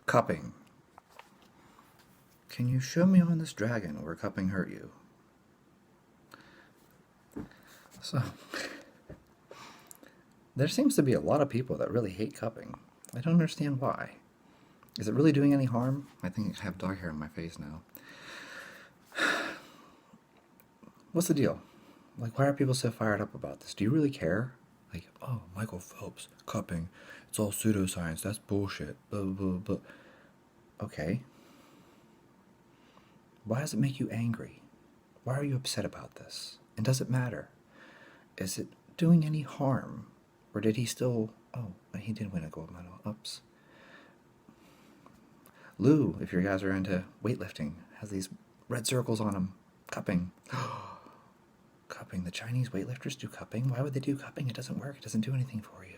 Cupping. Can you show me on this dragon where cupping hurt you? So, there seems to be a lot of people that really hate cupping. I don't understand why. Is it really doing any harm? I think I have dog hair on my face now. What's the deal? Like, why are people so fired up about this? Do you really care? Like, oh, Michael Phelps, cupping, it's all pseudoscience, that's bullshit, blah, blah, blah. Okay. Why does it make you angry? Why are you upset about this? And does it matter? Is it doing any harm? Or did he still... Oh, he did win a gold medal. Oops. Lou, if you guys are into weightlifting, has these red circles on him. Cupping. Cupping. The Chinese weightlifters do cupping? Why would they do cupping? It doesn't work. It doesn't do anything for you.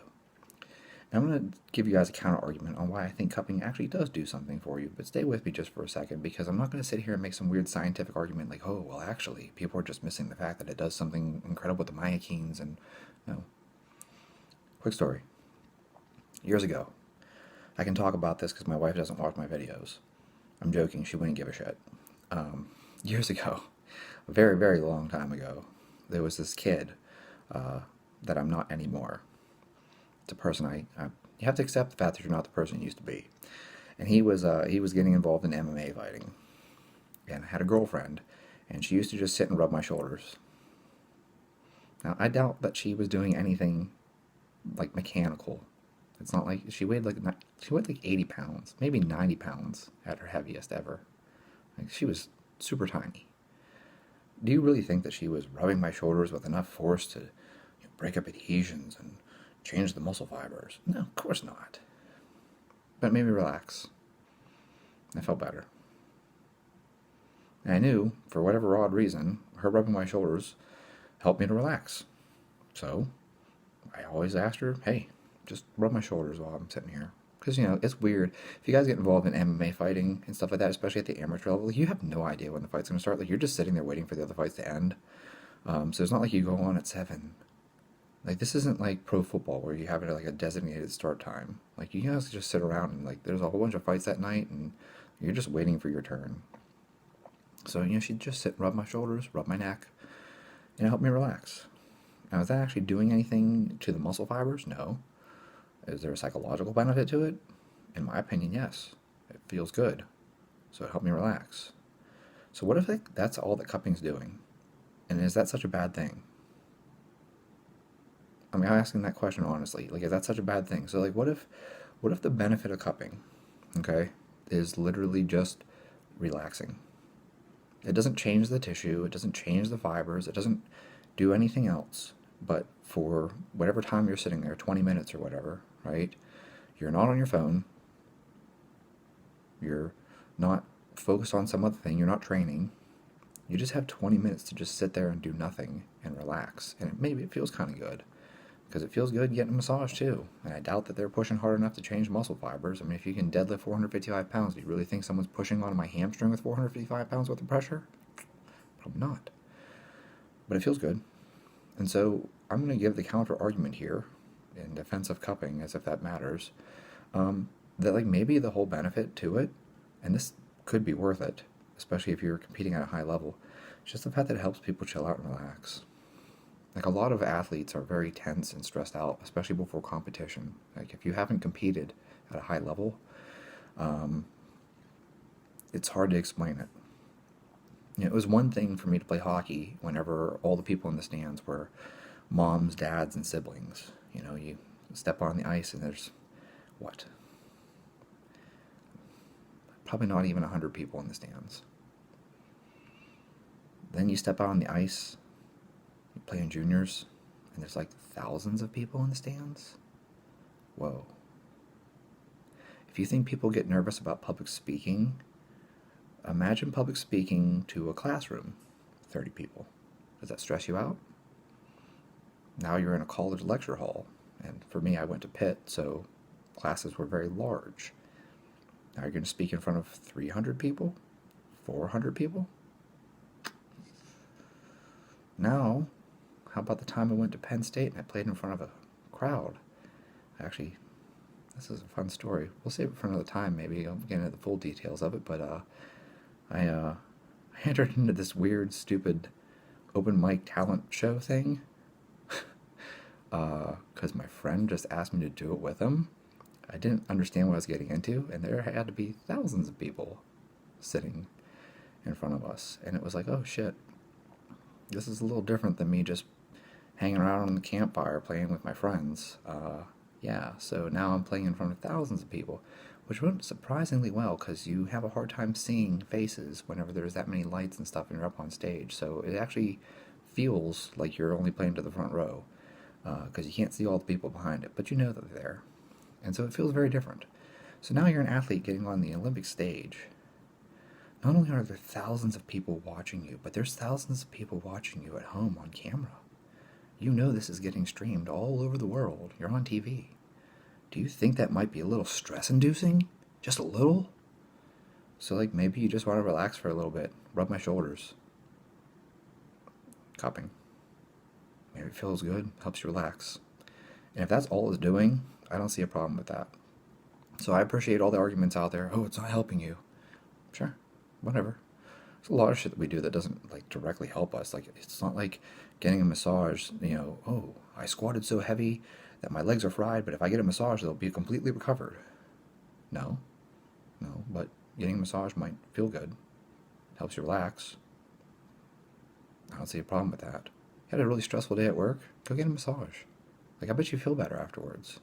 Now I'm going to give you guys a counter argument on why I think cupping actually does do something for you, but stay with me just for a second, because I'm not going to sit here and make some weird scientific argument like, oh, well, actually, people are just missing the fact that it does something incredible with the myokines, and no. Quick story. Years ago, I can talk about this because my wife doesn't watch my videos. I'm joking, she wouldn't give a shit. Years ago, a very, very long time ago, there was this kid that I'm not anymore. It's a person you have to accept the fact that you're not the person you used to be. And he was getting involved in MMA fighting. And I had a girlfriend, and she used to just sit and rub my shoulders. Now, I doubt that she was doing anything like mechanical. It's not like she weighed like 80 pounds, maybe 90 pounds at her heaviest ever. Like, she was super tiny. Do you really think that she was rubbing my shoulders with enough force to break up adhesions and change the muscle fibers? No, of course not. But it made me relax. I felt better. And I knew, for whatever odd reason, her rubbing my shoulders helped me to relax. So, I always asked her, hey, just rub my shoulders while I'm sitting here. Because, it's weird. If you guys get involved in MMA fighting and stuff like that, especially at the amateur level, you have no idea when the fight's going to start. Like, you're just sitting there waiting for the other fights to end. So it's not like you go on at 7. Like, this isn't like pro football where you have like a designated start time. Like, you guys just sit around and like there's a whole bunch of fights that night and you're just waiting for your turn. So, she'd just sit and rub my shoulders, rub my neck, and it helped me relax. Now, is that actually doing anything to the muscle fibers? No. Is there a psychological benefit to it? In my opinion, yes. It feels good. So it helped me relax. So what if that's all that cupping's doing? And is that such a bad thing? I mean, I'm asking that question honestly. Like, is that such a bad thing? So, like, what if the benefit of cupping, okay, is literally just relaxing? It doesn't change the tissue. It doesn't change the fibers. It doesn't do anything else. But for whatever time you're sitting there, 20 minutes or whatever, right? You're not on your phone. You're not focused on some other thing. You're not training. You just have 20 minutes to just sit there and do nothing and relax. And maybe it feels kind of good. Because it feels good getting a massage too. And I doubt that they're pushing hard enough to change muscle fibers. I mean, if you can deadlift 455 pounds, do you really think someone's pushing on my hamstring with 455 pounds worth of pressure? Probably not. But it feels good. And so I'm going to give the counter argument here, in defense of cupping, as if that matters, that like maybe the whole benefit to it, and this could be worth it, especially if you're competing at a high level, it's just the fact that it helps people chill out and relax. Like, a lot of athletes are very tense and stressed out, especially before competition. Like, if you haven't competed at a high level, it's hard to explain it. It was one thing for me to play hockey whenever all the people in the stands were moms, dads, and siblings. You step on the ice and there's, what? Probably not even 100 people in the stands. Then you step out on the ice, you play in juniors, and there's like thousands of people in the stands. Whoa. If you think people get nervous about public speaking, imagine public speaking to a classroom, 30 people. Does that stress you out? Now you're in a college lecture hall, and for me, I went to Pitt, so classes were very large. Now you're going to speak in front of 300 people? 400 people? Now, how about the time I went to Penn State and I played in front of a crowd? Actually, This is a fun story. We'll save it for another time, maybe. I'll get into the full details of it, but I entered into this weird, stupid open mic talent show thing because my friend just asked me to do it with him. I didn't understand what I was getting into, and there had to be thousands of people sitting in front of us, and it was like, oh shit, this is a little different than me just hanging around on the campfire playing with my friends. Yeah, so now I'm playing in front of thousands of people, which went surprisingly well because you have a hard time seeing faces whenever there's that many lights and stuff and you're up on stage. So it actually feels like you're only playing to the front row because you can't see all the people behind it, but you know that they're there. And so it feels very different. So now you're an athlete getting on the Olympic stage. Not only are there thousands of people watching you, but there's thousands of people watching you at home on camera. You know this is getting streamed all over the world. You're on TV. Do you think that might be a little stress-inducing? Just a little? So, like, maybe you just want to relax for a little bit. Rub my shoulders. Cupping. Maybe it feels good, helps you relax. And if that's all it's doing, I don't see a problem with that. So I appreciate all the arguments out there. Oh, it's not helping you. Sure, whatever. There's a lot of shit that we do that doesn't like directly help us. Like, it's not like getting a massage, oh, I squatted so heavy that my legs are fried, but if I get a massage, they'll be completely recovered. No, but getting a massage might feel good. Helps you relax. I don't see a problem with that. You had a really stressful day at work? Go get a massage. Like, I bet you feel better afterwards.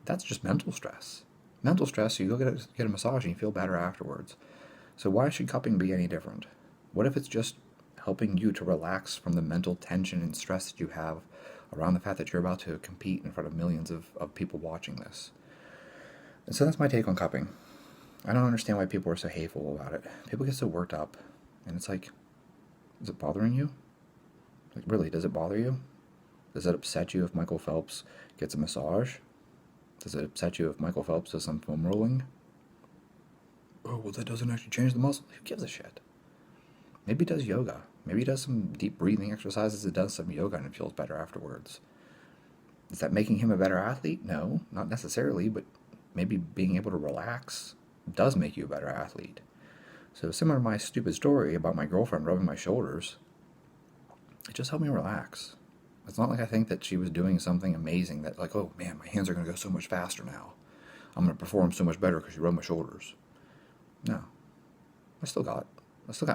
That's just mental stress. Mental stress, you go get a massage and you feel better afterwards. So why should cupping be any different? What if it's just helping you to relax from the mental tension and stress that you have around the fact that you're about to compete in front of millions of people watching this? And so that's my take on cupping. I don't understand why people are so hateful about it. People get so worked up, and it's like, is it bothering you? Like, really, does it bother you? Does it upset you if Michael Phelps gets a massage? Does it upset you if Michael Phelps does some foam rolling? Oh, well, that doesn't actually change the muscle. Who gives a shit? Maybe he does yoga. Maybe he does some deep breathing exercises. It does some yoga and it feels better afterwards. Is that making him a better athlete? No, not necessarily, but maybe being able to relax does make you a better athlete. So similar to my stupid story about my girlfriend rubbing my shoulders, it just helped me relax. It's not like I think that she was doing something amazing that, like, oh man, my hands are going to go so much faster now. I'm going to perform so much better because you rubbed my shoulders. No. I still got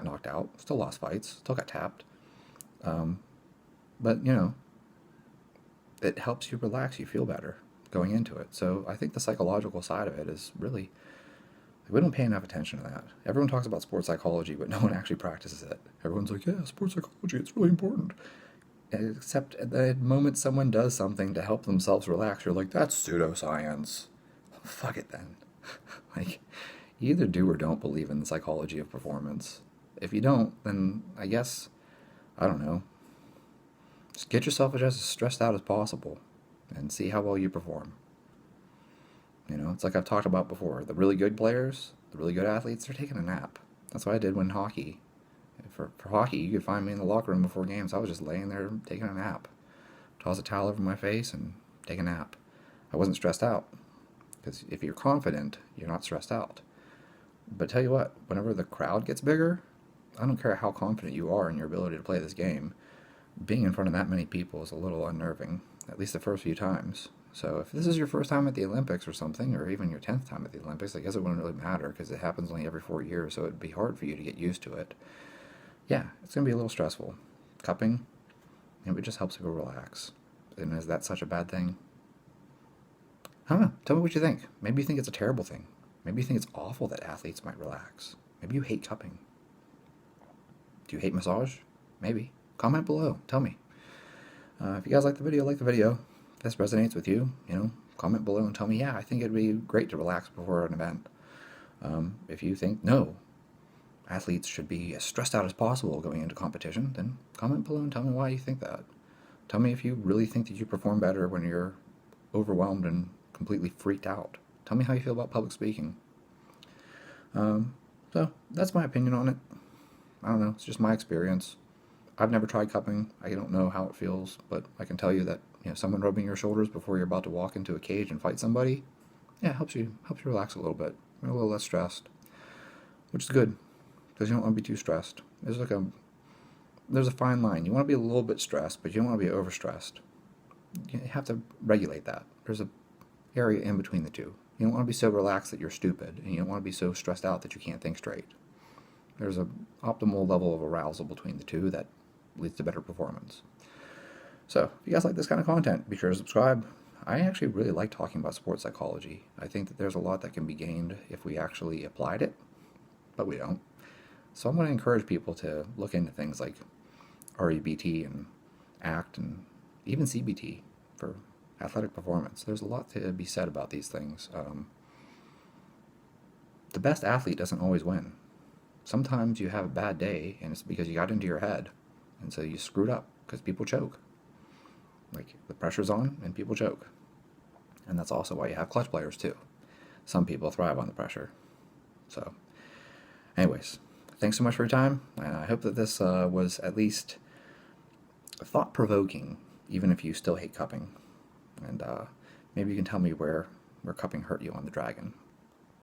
knocked out, still lost fights, still got tapped. But, it helps you relax, you feel better going into it. So I think the psychological side of it is really, we don't pay enough attention to that. Everyone talks about sports psychology, but no one actually practices it. Everyone's like, yeah, sports psychology, it's really important. Except at the moment someone does something to help themselves relax, you're like, that's pseudoscience. Fuck it then. Like, you either do or don't believe in the psychology of performance. If you don't, then I guess, I don't know, just get yourself just as stressed out as possible and see how well you perform. It's like I've talked about before. The really good players, the really good athletes, they're taking a nap. That's what I did when hockey. For hockey, you could find me in the locker room before games. I was just laying there taking a nap. Toss a towel over my face and take a nap. I wasn't stressed out. Because if you're confident, you're not stressed out. But tell you what, whenever the crowd gets bigger, I don't care how confident you are in your ability to play this game, being in front of that many people is a little unnerving, at least the first few times. So if this is your first time at the Olympics or something, or even your 10th time at the Olympics, I guess it wouldn't really matter because it happens only every 4 years, so it'd be hard for you to get used to it. Yeah, it's going to be a little stressful. Cupping, it just helps people relax. And is that such a bad thing? I don't know. Tell me what you think. Maybe you think it's a terrible thing. Maybe you think it's awful that athletes might relax. Maybe you hate cupping. Do you hate massage? Maybe. Comment below. Tell me. If you guys like the video, If this resonates with you, comment below and tell me, yeah, I think it'd be great to relax before an event. If you think, no, athletes should be as stressed out as possible going into competition, then comment below and tell me why you think that. Tell me if you really think that you perform better when you're overwhelmed and completely freaked out. Tell me how you feel about public speaking. So that's my opinion on it. I don't know. It's just my experience. I've never tried cupping. I don't know how it feels, but I can tell you that someone rubbing your shoulders before you're about to walk into a cage and fight somebody, yeah, helps you relax a little bit. You're a little less stressed, which is good because you don't want to be too stressed. There's a fine line. You want to be a little bit stressed, but you don't want to be overstressed. You have to regulate that. There's a area in between the two. You don't want to be so relaxed that you're stupid, and you don't want to be so stressed out that you can't think straight. There's an optimal level of arousal between the two that leads to better performance. So, if you guys like this kind of content, be sure to subscribe. I actually really like talking about sports psychology. I think that there's a lot that can be gained if we actually applied it, but we don't. So I'm going to encourage people to look into things like REBT and ACT and even CBT for athletic performance. There's a lot to be said about these things. The best athlete doesn't always win. Sometimes you have a bad day, and it's because you got into your head, and so you screwed up because people choke. Like, the pressure's on, and people choke. And that's also why you have clutch players, too. Some people thrive on the pressure. So, anyways, thanks so much for your time, and I hope that this was at least thought-provoking, even if you still hate cupping. And maybe you can tell me where cupping hurt you on the dragon.